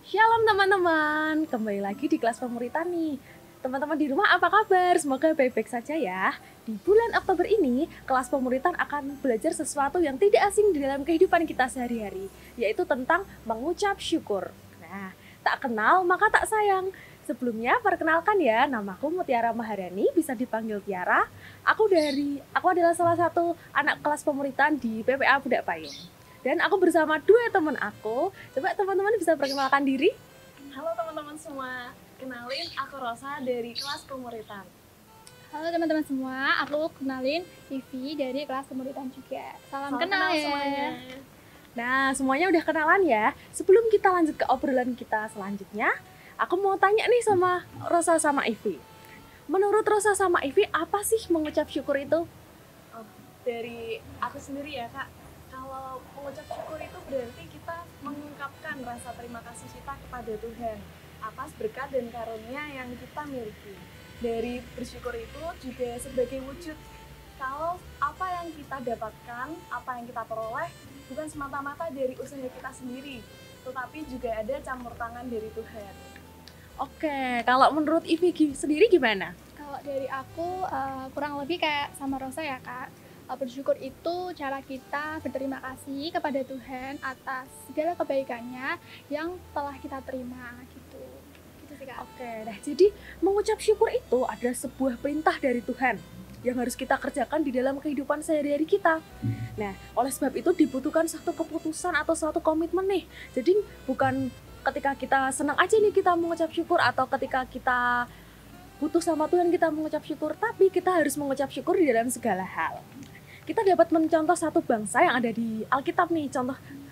Shalom teman-teman, kembali lagi di kelas pemuritan nih. Teman-teman di rumah apa kabar? Semoga baik-baik saja ya. Di bulan Oktober ini, kelas pemuritan akan belajar sesuatu yang tidak asing di dalam kehidupan kita sehari-hari, yaitu tentang mengucap syukur. Nah, tak kenal maka tak sayang. Sebelumnya perkenalkan ya, namaku Mutiara Maharani, bisa dipanggil Tiara. Aku adalah salah satu anak kelas pemuritan di PPA Budak Payung. Dan aku bersama dua teman aku. Coba teman-teman bisa perkenalkan diri. Halo teman-teman semua, kenalin aku Rosa dari kelas pemuritan. Halo teman-teman semua, aku kenalin Vivi dari kelas pemuritan juga. Salam kenal ya semuanya. Nah, semuanya udah kenalan ya. Sebelum kita lanjut ke obrolan kita selanjutnya, aku mau tanya nih sama Rosa sama Ivi. Menurut Rosa sama Ivi, apa sih mengucap syukur itu? Dari aku sendiri ya kak, kalau mengucap syukur itu berarti kita mengungkapkan rasa terima kasih kita kepada Tuhan atas berkat dan karunia yang kita miliki. Dari bersyukur itu juga sebagai wujud kalau apa yang kita dapatkan, apa yang kita peroleh bukan semata-mata dari usaha kita sendiri, tetapi juga ada campur tangan dari Tuhan. Oke, kalau menurut Ivi sendiri gimana? Kalau dari aku kurang lebih kayak sama Rosa ya kak. Bersyukur itu cara kita berterima kasih kepada Tuhan atas segala kebaikannya yang telah kita terima gitu. Gitu sih kak. Oke, nah jadi mengucap syukur itu adalah sebuah perintah dari Tuhan yang harus kita kerjakan di dalam kehidupan sehari-hari kita. Nah, oleh sebab itu dibutuhkan satu keputusan atau suatu komitmen nih. Jadi bukan ketika kita senang aja nih kita mengucap syukur, atau ketika kita butuh sama Tuhan kita mengucap syukur, tapi kita harus mengucap syukur di dalam segala hal. Kita dapat mencontoh satu bangsa yang ada di Alkitab nih.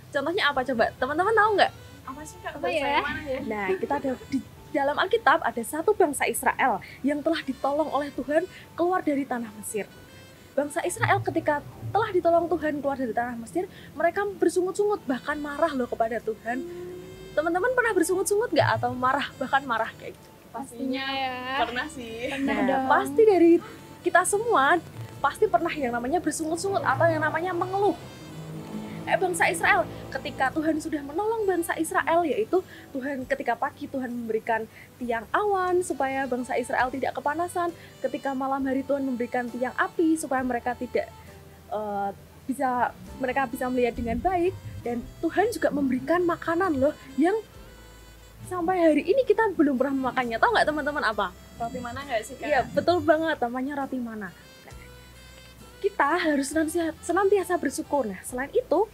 Contohnya apa coba? Teman-teman tahu nggak? Apa sih kak? Apa Bangsa ya? yang mana ya? Nah, kita ada di dalam Alkitab ada satu bangsa Israel yang telah ditolong oleh Tuhan keluar dari tanah Mesir. Bangsa Israel ketika telah ditolong Tuhan keluar dari tanah Mesir, mereka bersungut-sungut, bahkan marah loh kepada Tuhan. Teman-teman pernah bersungut-sungut nggak atau bahkan marah kayak gitu? Pastinya ya. Pernah sih. Pernah Nah, dong. pasti dari kita semua pasti pernah yang namanya bersungut-sungut atau yang namanya mengeluh. Bangsa Israel, ketika Tuhan sudah menolong bangsa Israel, yaitu Tuhan ketika pagi Tuhan memberikan tiang awan supaya bangsa Israel tidak kepanasan, ketika malam hari Tuhan memberikan tiang api supaya mereka mereka bisa melihat dengan baik, dan Tuhan juga memberikan makanan loh yang sampai hari ini kita belum pernah memakannya. Tahu nggak teman-teman apa? Roti mana nggak sih kak? Iya, betul banget, namanya roti mana. Kita harus senantiasa bersyukur. Nah, selain itu,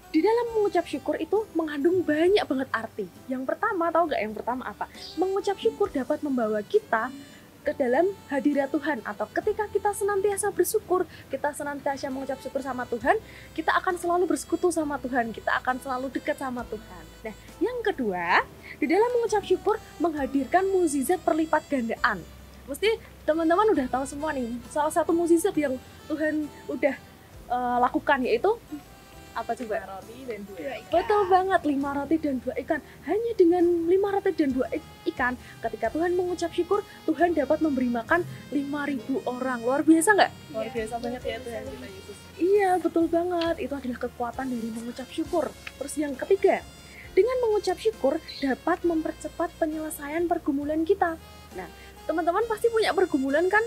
di dalam mengucap syukur itu mengandung banyak banget arti. Yang pertama, tahu nggak yang pertama apa? Mengucap syukur dapat membawa kita ke dalam hadirat Tuhan, atau ketika kita senantiasa bersyukur, kita senantiasa mengucap syukur sama Tuhan, kita akan selalu bersekutu sama Tuhan, kita akan selalu dekat sama Tuhan. Nah, yang kedua, di dalam mengucap syukur menghadirkan mukjizat perlipat gandaan. Mesti teman-teman udah tahu semua nih, salah satu mukjizat yang Tuhan udah lakukan yaitu apa coba? 5 roti dan 2 Dua ikan. Betul banget, 5 roti dan 2 ikan. Hanya dengan 5 roti dan 2 ikan, ketika Tuhan mengucap syukur, Tuhan dapat memberi makan 5.000 orang. Luar biasa nggak? Luar biasa banget ya Tuhan kita Yesus. Iya, betul banget. Itu adalah kekuatan dari mengucap syukur. Terus yang ketiga, dengan mengucap syukur dapat mempercepat penyelesaian pergumulan kita. Nah, teman-teman pasti punya pergumulan kan?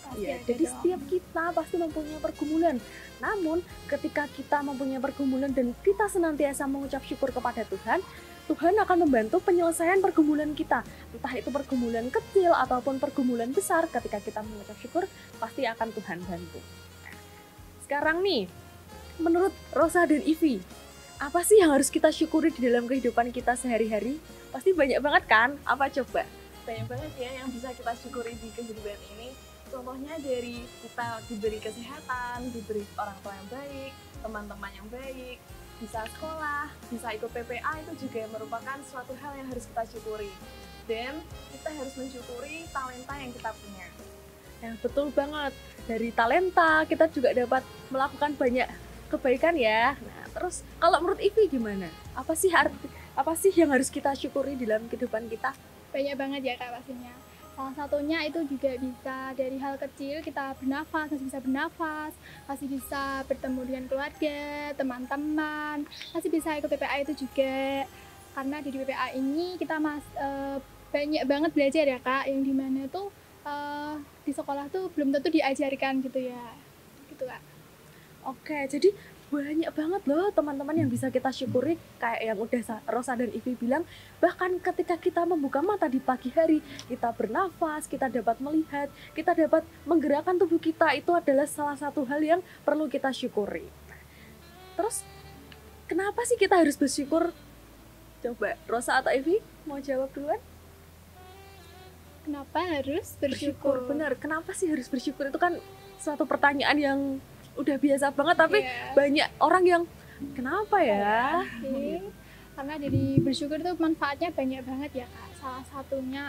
Pasti Iya, ada jadi dong. setiap kita pasti mempunyai pergumulan. Namun, ketika kita mempunyai pergumulan dan kita senantiasa mengucap syukur kepada Tuhan, Tuhan akan membantu penyelesaian pergumulan kita. Entah itu pergumulan kecil ataupun pergumulan besar, ketika kita mengucap syukur, pasti akan Tuhan bantu. Sekarang nih, menurut Rosa dan Ivi, apa sih yang harus kita syukuri di dalam kehidupan kita sehari-hari? Pasti banyak banget kan? Apa coba? Banyak banget ya yang bisa kita syukuri di kehidupan ini. Contohnya dari kita diberi kesehatan, diberi orang tua yang baik, teman-teman yang baik, bisa sekolah, bisa ikut PPA, itu juga merupakan suatu hal yang harus kita syukuri. Dan kita harus mensyukuri talenta yang kita punya. Nah, betul banget. Dari talenta kita juga dapat melakukan banyak kebaikan ya. Nah, terus kalau menurut Ivi gimana? Apa sih yang harus kita syukuri di dalam kehidupan kita? Banyak banget ya kak pastinya. Salah satunya itu juga bisa dari hal kecil, kita masih bisa bernafas, masih bisa bertemu dengan keluarga, teman-teman, masih bisa ikut PPA itu juga karena di PPA ini kita banyak banget belajar ya Kak, yang dimana tuh di sekolah tuh belum tentu diajarkan gitu ya, gitu Kak. Oke, jadi banyak banget loh teman-teman yang bisa kita syukuri, kayak yang udah Rosa dan Ivi bilang, bahkan ketika kita membuka mata di pagi hari, kita bernafas, kita dapat melihat, kita dapat menggerakkan tubuh kita, itu adalah salah satu hal yang perlu kita syukuri. Terus kenapa sih kita harus bersyukur? Coba Rosa atau Ivi mau jawab duluan? Kenapa harus bersyukur? Bener, kenapa sih harus bersyukur? Itu kan suatu pertanyaan yang udah biasa banget, tapi banyak orang yang kenapa ya? Karena dari bersyukur itu manfaatnya banyak banget ya Kak. Salah satunya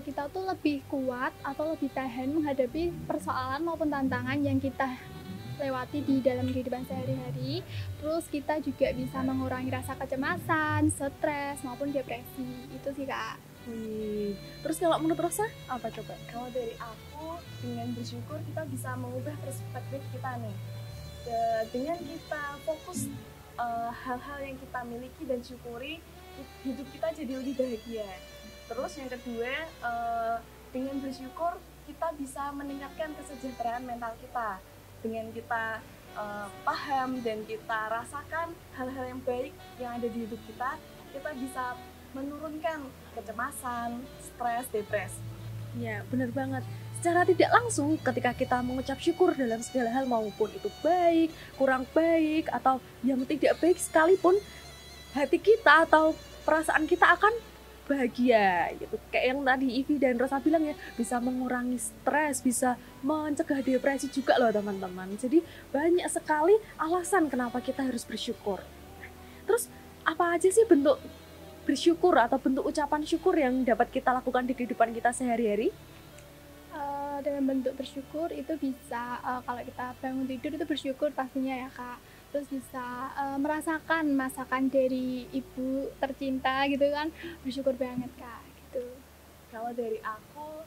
kita tuh lebih kuat atau lebih tahan menghadapi persoalan maupun tantangan yang kita lewati di dalam kehidupan sehari-hari. Terus kita juga bisa mengurangi rasa kecemasan, stres maupun depresi. Itu sih Kak. Terus kalau menurut Rosa apa coba? Kalau dari aku, dengan bersyukur kita bisa mengubah perspektif kita nih. Dengan kita fokus hal-hal yang kita miliki dan syukuri, hidup kita jadi lebih bahagia. Terus yang kedua, dengan bersyukur kita bisa meningkatkan kesejahteraan mental kita. Dengan kita paham dan kita rasakan hal-hal yang baik yang ada di hidup kita, kita bisa menurunkan kecemasan, stres, depresi. Ya, benar banget. Secara tidak langsung ketika kita mengucap syukur dalam segala hal, maupun itu baik, kurang baik, atau yang tidak baik sekalipun, hati kita atau perasaan kita akan bahagia gitu. Kayak yang tadi Ivi dan Rosa bilang ya, bisa mengurangi stres, bisa mencegah depresi juga loh teman-teman. Jadi banyak sekali alasan kenapa kita harus bersyukur. Terus apa aja sih bentuk bersyukur atau bentuk ucapan syukur yang dapat kita lakukan di kehidupan kita sehari-hari? Dalam bentuk bersyukur itu bisa kalau kita bangun tidur itu bersyukur pastinya ya Kak. Terus bisa merasakan masakan dari ibu tercinta gitu kan, bersyukur banget Kak gitu. Kalau dari aku,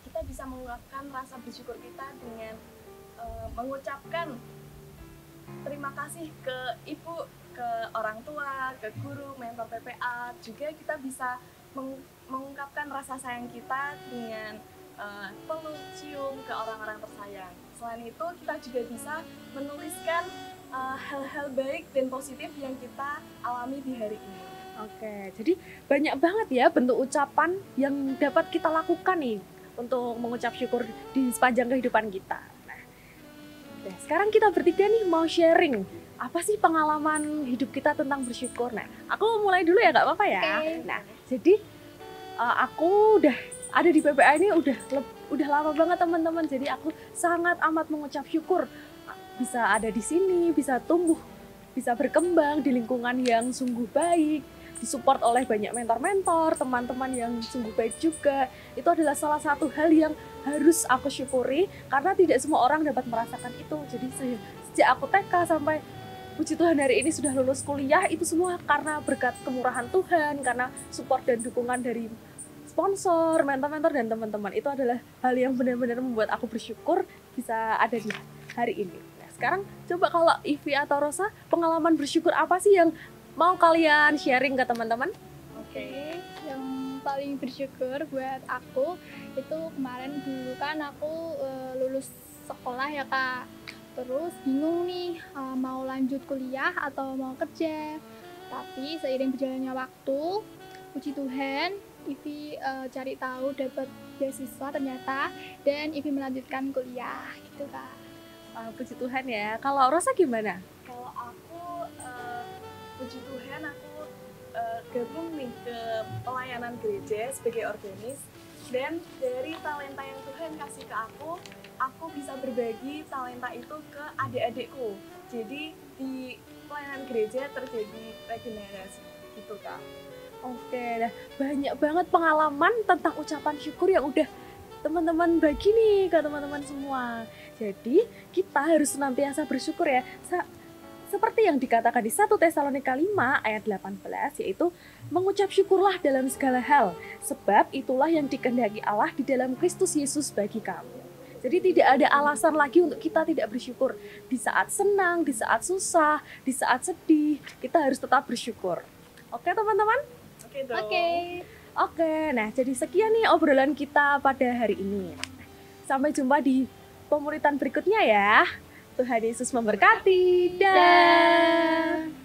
kita bisa mengungkapkan rasa bersyukur kita dengan mengucapkan terima kasih ke ibu, ke orang tua, ke guru, mentor PPA. Juga kita bisa mengungkapkan rasa sayang kita dengan peluk, cium ke orang-orang tersayang. Selain itu, kita juga bisa menuliskan hal-hal baik dan positif yang kita alami di hari ini. Oke, jadi banyak banget ya bentuk ucapan yang dapat kita lakukan nih untuk mengucap syukur di sepanjang kehidupan kita. Nah, sekarang kita bertiga nih mau sharing apa sih pengalaman hidup kita tentang bersyukur. Nah, aku mulai dulu ya, nggak apa-apa ya. Okay. Nah, jadi aku udah ada di PPA ini udah lama banget teman-teman. Jadi aku sangat amat mengucap syukur bisa ada di sini, bisa tumbuh, bisa berkembang di lingkungan yang sungguh baik, disupport oleh banyak mentor-mentor, teman-teman yang sungguh baik juga. Itu adalah salah satu hal yang harus aku syukuri karena tidak semua orang dapat merasakan itu. Jadi sejak aku TK sampai puji Tuhan hari ini sudah lulus kuliah, itu semua karena berkat kemurahan Tuhan, karena support dan dukungan dari sponsor, mentor-mentor dan teman-teman. Itu adalah hal yang benar-benar membuat aku bersyukur bisa ada di hari ini. Nah, sekarang coba kalau Ivi atau Rosa, pengalaman bersyukur apa sih yang mau kalian sharing ke teman-teman? Oke, yang paling bersyukur buat aku itu kemarin dulu kan aku lulus sekolah ya Kak. Terus bingung nih mau lanjut kuliah atau mau kerja. Tapi seiring berjalannya waktu, puji Tuhan, Ivi cari tahu dapat beasiswa ternyata, dan Ivi melanjutkan kuliah gitu Kak. Puji Tuhan ya. Kalau Rosa gimana? Kalau aku puji Tuhan aku gabung nih ke pelayanan gereja sebagai organis, dan dari talenta yang Tuhan kasih ke aku bisa berbagi talenta itu ke adik-adikku. Jadi di pelayanan gereja terjadi regenerasi gitu Kak. Oke, nah banyak banget pengalaman tentang ucapan syukur yang udah teman-teman bagi nih ke teman-teman semua. Jadi kita harus senantiasa bersyukur ya. Seperti yang dikatakan di 1 Tesalonika 5 ayat 18, yaitu mengucap syukurlah dalam segala hal, sebab itulah yang dikehendaki Allah di dalam Kristus Yesus bagi kamu. Jadi tidak ada alasan lagi untuk kita tidak bersyukur. Di saat senang, di saat susah, di saat sedih, kita harus tetap bersyukur. Oke teman-teman? Oke dong. Oke. Oke, nah jadi sekian nih obrolan kita pada hari ini. Sampai jumpa di pemuritan berikutnya ya. Tuhan Yesus memberkati. Dah. Dah.